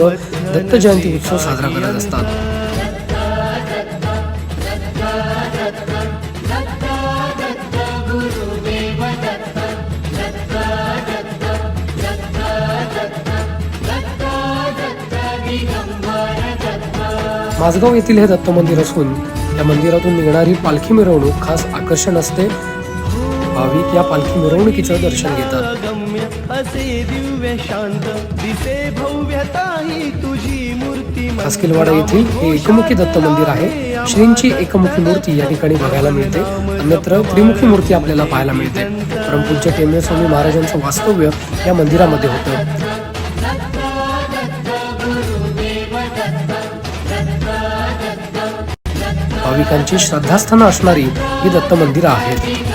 दत्त जयंती उत्सव साजरा करत असतात। माझगाव येथील हे दत्त मंदिर असून या मंदिरातून निघणारी पालखी मिरवणूक खास आकर्षण असते। भाविक या पालखी मिरवणुकीचं दर्शन घेतात। खासकीलवाडा येथील हे एकमुखी दत्त मंदिर आहे। श्रींची एकमुखी मूर्ती या ठिकाणी बघायला मिळते, अन्यत्र त्रिमुखी मूर्ती आपल्याला पाहायला मिळते। परमपूज्य टेंबे स्वामी महाराजांचं वास्तव्य या मंदिरामध्ये होतं। भाविकांची श्रद्धास्थान असणारी ही दत्त मंदिरं आहेत।